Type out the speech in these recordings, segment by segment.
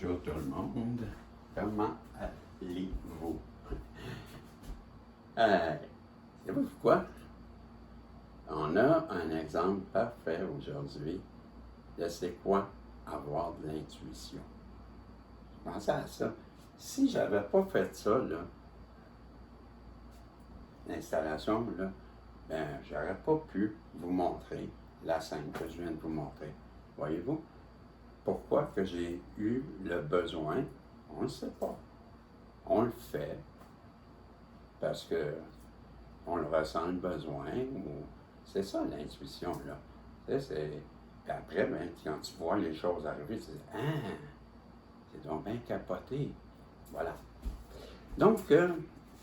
Bonjour tout le monde. Comment allez-vous? Savez-vous quoi? On a un exemple parfait aujourd'hui de c'est quoi avoir de l'intuition. Pensez à ça. Si j'avais pas fait ça, là, l'installation, là, ben, j'aurais pas pu vous montrer la scène que je viens de vous montrer. Voyez-vous? Pourquoi que j'ai eu le besoin? On ne sait pas. On le fait parce que on le ressent le besoin. Ou... C'est ça l'intuition, là. Tu sais, puis après, ben, quand tu vois les choses arriver, tu dis ah, c'est donc bien capoté. Voilà. Donc,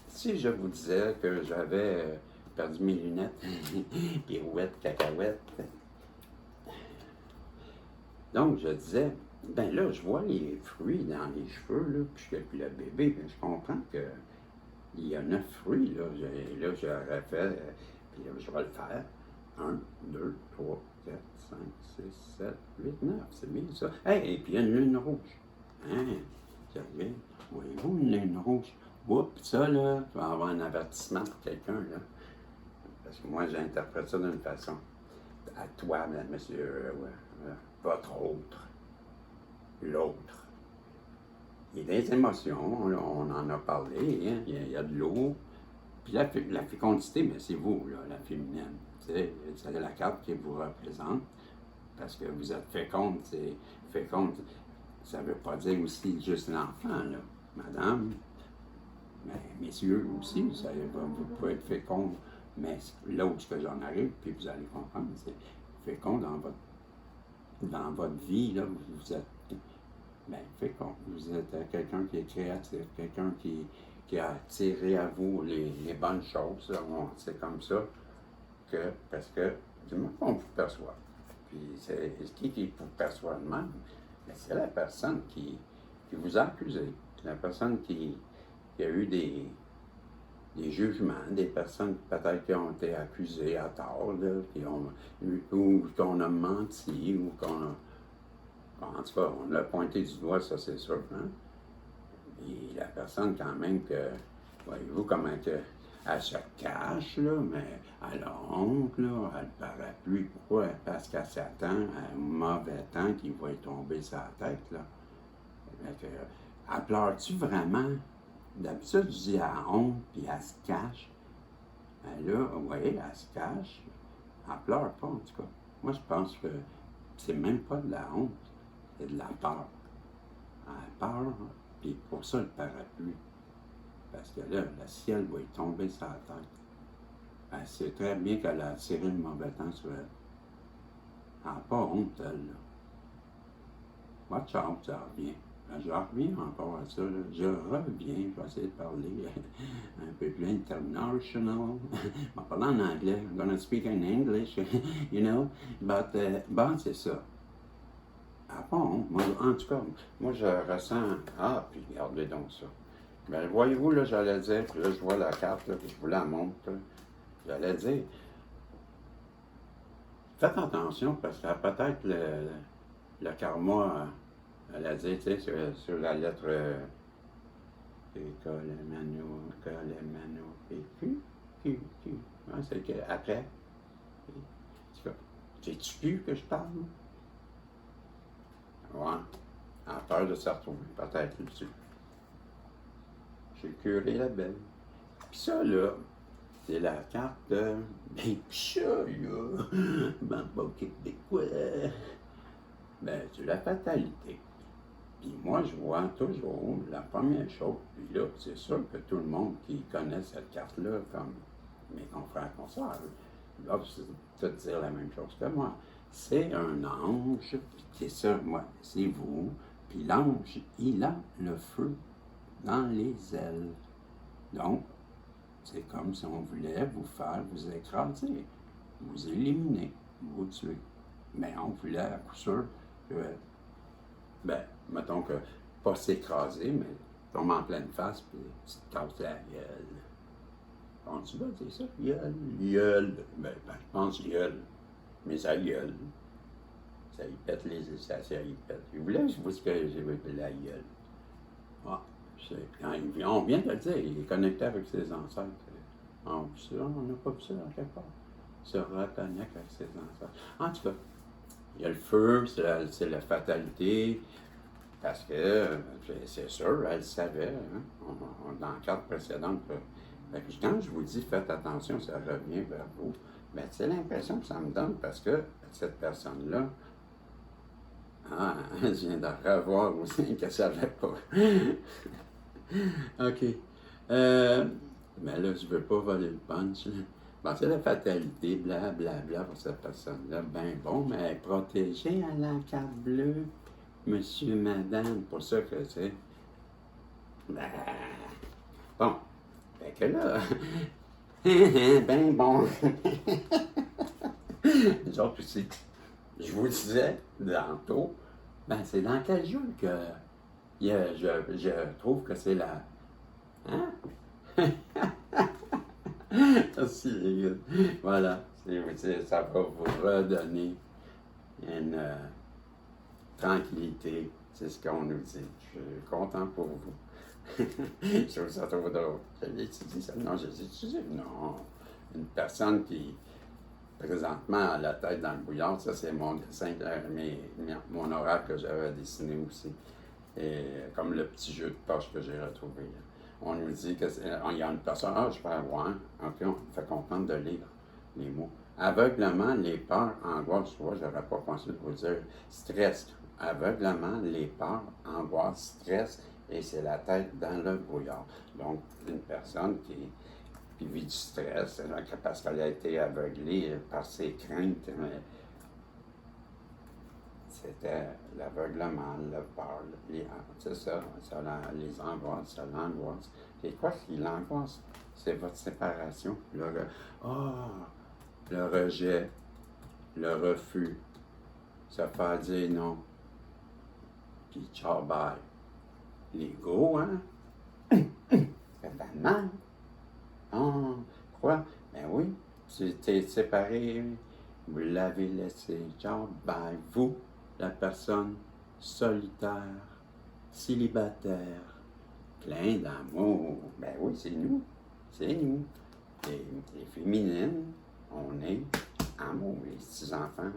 si je vous disais que j'avais perdu mes lunettes, pirouette, cacahuète, donc je disais, ben là, je vois les fruits dans les cheveux, là, puis le bébé, ben, je comprends que il y a 9 fruits, là. Là, j'aurais fait, puis là, je vais le faire. 1, 2, 3, 4, 5, 6, 7, 8, 9. C'est bien ça. Hey, et puis il y a une lune rouge. Hein? Sérieux? Voyez-vous une lune rouge? Oups, ça, là, tu vas avoir un avertissement pour quelqu'un, là. Parce que moi, j'interprète ça d'une façon. À toi, monsieur, votre autre, l'autre. Il y a des émotions, on en a parlé, hein? Il y a de l'eau. Puis la fécondité, mais c'est vous, là, la féminine. C'est la carte qui vous représente. Parce que vous êtes féconde, c'est féconde. Ça ne veut pas dire aussi juste l'enfant, là. Madame, mais messieurs aussi, vous pouvez être féconde. Mais là où j'en arrive, puis vous allez comprendre, c'est féconde dans votre vie, là, vous êtes bien féconde. Vous êtes quelqu'un qui est créatif, quelqu'un qui a attiré à vous les bonnes choses. C'est comme ça que, parce que du moment qu'on vous perçoit, puis c'est qui vous perçoit de même, c'est la personne qui vous a accusé, la personne qui a eu des jugements, des personnes peut-être qui ont été accusées à tort, là, ou qu'on a menti, ou qu'on a... En tout cas, on l'a pointé du doigt, ça c'est sûr. Hein? Et la personne quand même que, voyez-vous comment elle se cache, là, mais elle a honte, là, elle parapluie. Pourquoi? Parce qu'elle s'attend à un mauvais temps qui va lui tomber sur la tête, là. Elle pleure-tu vraiment? D'habitude, je dis elle a honte, puis elle se cache. Mais là, vous voyez, elle se cache. Elle pleure pas, en tout cas. Moi, je pense que c'est même pas de la honte, c'est de la peur. Elle peur, puis pour ça, le parapluie. Parce que là, le ciel va y tomber sur la tête. Elle sait très bien qu'elle a attiré le mauvais temps sur elle. Elle n'a pas honte, elle, là. Watch out, ça revient. Ben, je reviens encore à ça, là. Je reviens, je vais essayer de parler un peu plus international. Je vais parler en anglais. I'm gonna speak in English, you know. But, bon, c'est ça. Ah bon, moi, en tout cas, moi, je ressens... Ah, puis regardez donc ça. Ben, voyez-vous, là, j'allais dire, puis là, je vois la carte, là, puis je vous la montre, là. J'allais dire, faites attention, parce que peut-être le karma, elle a dit, tu sais, sur la lettre c'est qu'après, sais-tu plus que je parle? Ouais, elle a peur de se retrouver, peut-être là-dessus. J'ai curé la belle. Puis ça, là, c'est la carte de... Ben, pis ça, là, ben, pas québécois. Ben, c'est la fatalité. Puis moi, je vois toujours la première chose, puis là, c'est sûr que tout le monde qui connaît cette carte-là, comme mes confrères, consoeurs, là, tout dire la même chose que moi. C'est un ange, puis c'est ça, moi, c'est vous, puis l'ange, il a le feu dans les ailes. Donc, c'est comme si on voulait vous faire vous écraser, vous éliminer, vous tuer. Mais on voulait à coup sûr que, ben, mettons que, pas s'écraser, mais tomber en pleine face, puis tu te casses la gueule. Bon, tu vas dire ça? Gueule. Ben, je pense gueule. Mais ça gueule. Ça y pète ça y pète. Il voulait que je vous ce que j'ai vu la gueule. Ah, on vient de le dire, il est connecté avec ses ancêtres. On n'a pas vu ça dans quelque part. Il se reconnecte avec ses ancêtres. En tout cas, il y a le feu, c'est la fatalité, parce que c'est sûr, elle savait, hein, dans la carte précédente. Quand je vous dis faites attention, ça revient vers vous, mais c'est l'impression que ça me donne parce que cette personne-là, je viens de revoir aussi que ça ne savait pas. OK. Mais là, je ne veux pas voler le punch. Bon, c'est la fatalité, blablabla pour cette personne-là. Ben bon, mais elle est protégée à la carte bleue, monsieur, madame, pour ça que c'est. Ben, bon, fait que là, ben bon. Les autres aussi, je vous disais, tantôt, ben c'est dans quel jour que je trouve que c'est la. Hein? Merci, voilà, ça va vous redonner une tranquillité, c'est ce qu'on nous dit. Je suis content pour vous. Je trouve ça trop drôle. Je l'ai étudié ça? Non, je l'ai étudié. Non. Une personne qui, présentement, a la tête dans le bouillard, ça c'est mon dessin, mon oracle que j'avais dessiné aussi. Et comme le petit jeu de poche que j'ai retrouvé. On nous dit qu'il y a une personne, je peux avoir, OK, on fait comprendre de lire les mots. Aveuglement, les peurs, angoisse, tu vois, j'aurais pas pensé de vous dire stress. Aveuglement, les peurs, angoisse, stress, et c'est la tête dans le brouillard. Donc, une personne qui vit du stress, parce qu'elle a été aveuglée par ses craintes, c'était l'aveuglement, le peur, c'est ça, les angoisses, ça l'angoisse. Et quoi qui l'angoisse? C'est votre séparation. Le rejet, le refus, se faire dire non, puis ciao, bye. L'ego, hein? Ça fait mal. Oh, quoi? Ben oui, tu t'es séparé, vous l'avez laissé, ciao, bye. Vous, la personne solitaire, célibataire, plein d'amour. Ben oui, c'est nous. C'est nous. Les féminines, on est amour. Les petits enfants,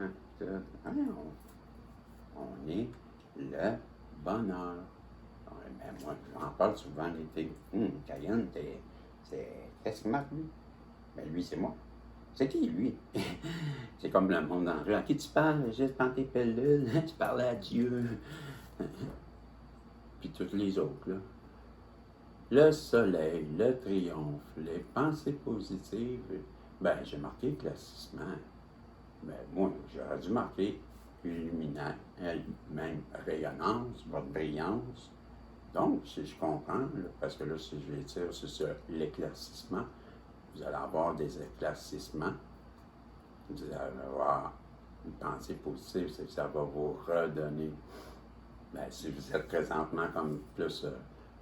on est le bonheur. Ben moi, j'en parle souvent l'été. Cayenne, qu'est-ce qu'il marque, lui? Ben lui, c'est moi. C'est qui, lui? C'est comme le monde en rue. À qui tu parles? Juste prends tes pellules. Tu parles à Dieu. Puis toutes les autres, là. Le soleil, le triomphe, les pensées positives. Ben, j'ai marqué éclaircissement. Ben, moi, j'aurais dû marquer illuminant, même rayonnance, votre brillance. Donc, si je comprends, là, parce que là, si je vais dire sur l'éclaircissement, vous allez avoir des éclaircissements. Vous allez avoir une pensée positive, c'est que ça va vous redonner. Ben, si vous êtes présentement comme plus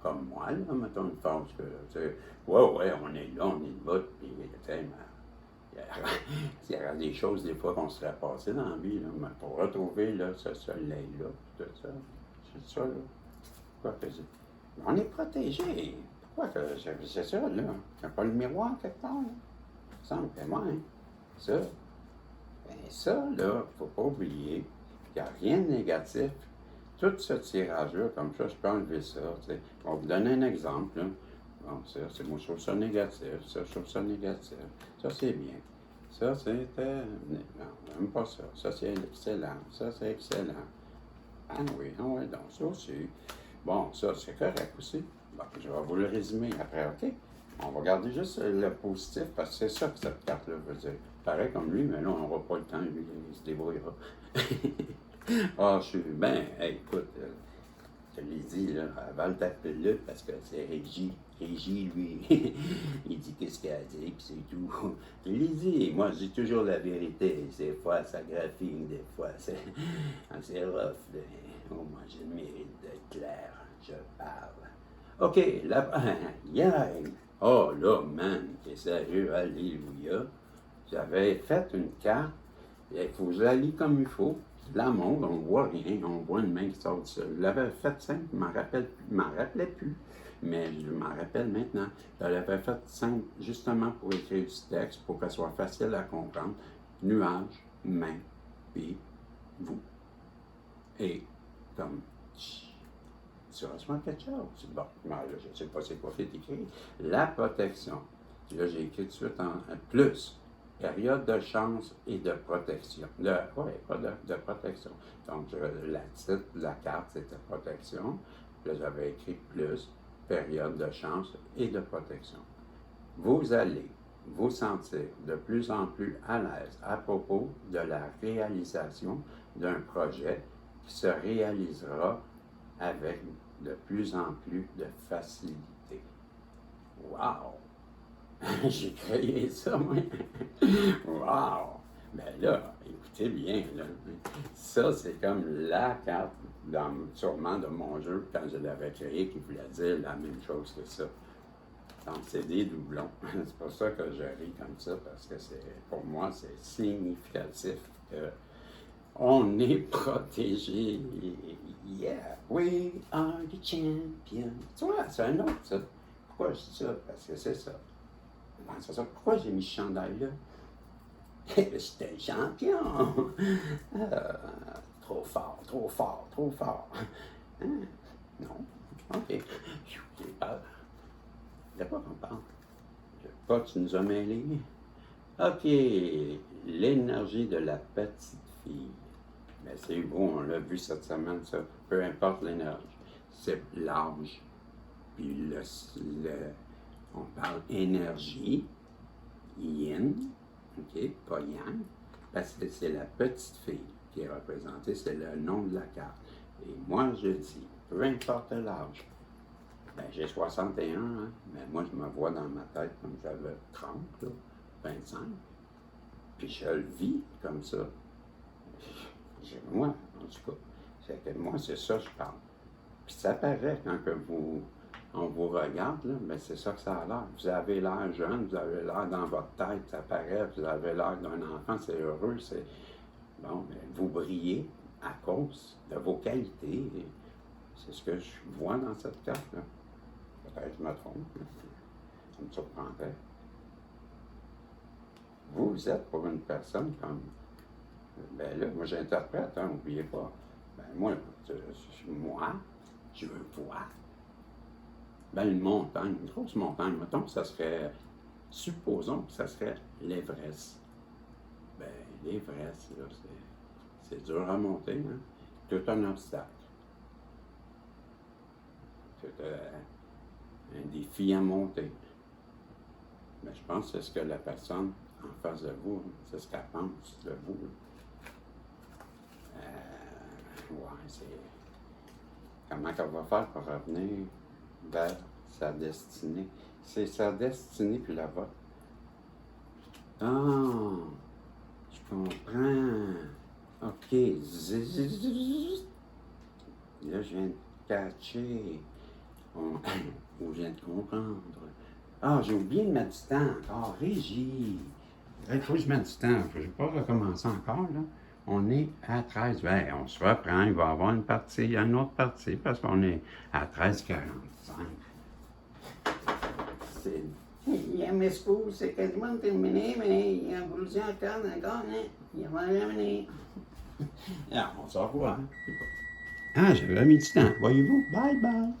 comme moi, là, mettons une phase que, tu sais, ouais, on est là, on est debout, puis, tu sais, il y aura des choses, des fois, qu'on serait passé dans la vie, là, mais pour retrouver, là, ce soleil-là, tout ça, c'est ça, là. Pourquoi que on est protégé. Pourquoi que c'est ça, là? Il n'y a pas le miroir quelque part, là? Ça me fait moi, hein? Ça. Ben ça, là, il ne faut pas oublier qu'il n'y a rien de négatif. Tout ce tirage-là, comme ça, je peux enlever ça. T'sais. On va vous donner un exemple. Là. Bon, ça, c'est moi, je trouve ça négatif. Ça, je trouve ça négatif. Ça, c'est bien. Ça, c'était. Non, j'aime pas ça. Ça, c'est excellent. Ça, c'est excellent. Ah oui, donc, ça aussi. Bon, ça, c'est correct aussi. Bon, je vais vous le résumer après, OK? On va garder juste le positif, parce que c'est ça que cette carte-là veut dire. Pareil comme lui, mais là, on n'aura pas le temps, lui, il se débrouillera. Je suis bien, écoute, je l'ai dit, là, avale ta pilule, parce que c'est Régie, lui, il dit qu'est-ce qu'il a dit, puis c'est tout. Je l'ai dit, moi, je dis toujours la vérité. Des fois, ça graphine, des fois, c'est rough. Au moins, j'ai le mérite d'être clair. Je parle. OK, hier, oh là, man, t'es sérieux, alléluia. J'avais fait une carte, il faut que je la lis comme il faut. la montre, on voit rien, on voit une main qui sort du sol. Je l'avais fait simple, je m'en rappelais plus, mais je m'en rappelle maintenant. Je l'avais fait simple justement pour écrire du texte, pour que ce soit facile à comprendre. Nuage, main, puis vous. Et comme tu reçois quelque chose. Bon, là, je ne sais pas c'est quoi c'est écrit. La protection. Là, j'ai écrit tout de suite en plus. Période de chance et de protection. Pas de protection. Donc, la titre de la carte, c'était protection. Là, j'avais écrit plus, période de chance et de protection. Vous allez vous sentir de plus en plus à l'aise à propos de la réalisation d'un projet qui se réalisera avec de plus en plus de facilité. Wow! J'ai créé ça, moi. Wow! Ben là, écoutez bien, là. Ça, c'est comme la carte, sûrement de mon jeu, quand je l'avais créé, qui voulait dire la même chose que ça. Donc, c'est des doublons. C'est pour ça que je ris comme ça, parce que pour moi, c'est significatif que on est protégé. Yeah, we are the champions. Tu vois, c'est un autre, ça. Pourquoi je dis ça? Parce que c'est ça. C'est ça. Pourquoi j'ai mis ce chandail-là? J'étais un champion. Trop fort, trop fort, trop fort. Hein? Non? OK. J'ai peur. De quoi qu'on parle? Je sais pas, tu nous as mêlés. OK. L'énergie de la petite fille. Mais c'est beau, on l'a vu cette semaine, ça. Peu importe l'énergie. C'est l'âge. Puis on parle énergie, yin, OK, pas yang, parce que c'est la petite fille qui est représentée, c'est le nom de la carte. Et moi, je dis, peu importe l'âge, ben, j'ai 61, hein, mais moi, je me vois dans ma tête comme j'avais 30, là, 25, puis je le vis comme ça. Moi, en tout cas, c'est que moi, c'est ça que je parle. Puis ça paraît quand que on vous regarde, là, mais c'est ça que ça a l'air. Vous avez l'air jeune, vous avez l'air dans votre tête, ça paraît, vous avez l'air d'un enfant, c'est heureux, c'est... Bon, mais vous brillez à cause de vos qualités. Et c'est ce que je vois dans cette carte-là. Peut-être que je me trompe, ça me surprendrait. Vous êtes pour une personne comme... Ben là, moi j'interprète, hein, n'oubliez pas. Ben moi, je vois. Ben une montagne, une grosse montagne, mettons que ça serait, supposons que ça serait l'Everest. Ben l'Everest, là, c'est dur à monter, hein. Tout un obstacle. Tout un défi à monter. Mais je pense que c'est ce que la personne en face de vous, c'est ce qu'elle pense de vous. Ouais, c'est... Comment elle va faire pour revenir vers sa destinée? C'est sa destinée puis la vôtre. Ah, je comprends. OK. Là, je viens de catcher. Ou je viens de comprendre. Ah, j'ai oublié de mettre du temps encore. Régie. Il faut que je mette du temps. Je ne vais pas recommencer encore, là. On est à 13. Ben, on se reprend. Il va y avoir une autre partie, parce qu'on est à 13h45. Mes schools, c'est quasiment terminé, mais il y a voulu encore, hein? Il va terminer. Ah, on se revoit. Hein? Ah, j'avais mis du temps. Voyez-vous? Bye bye.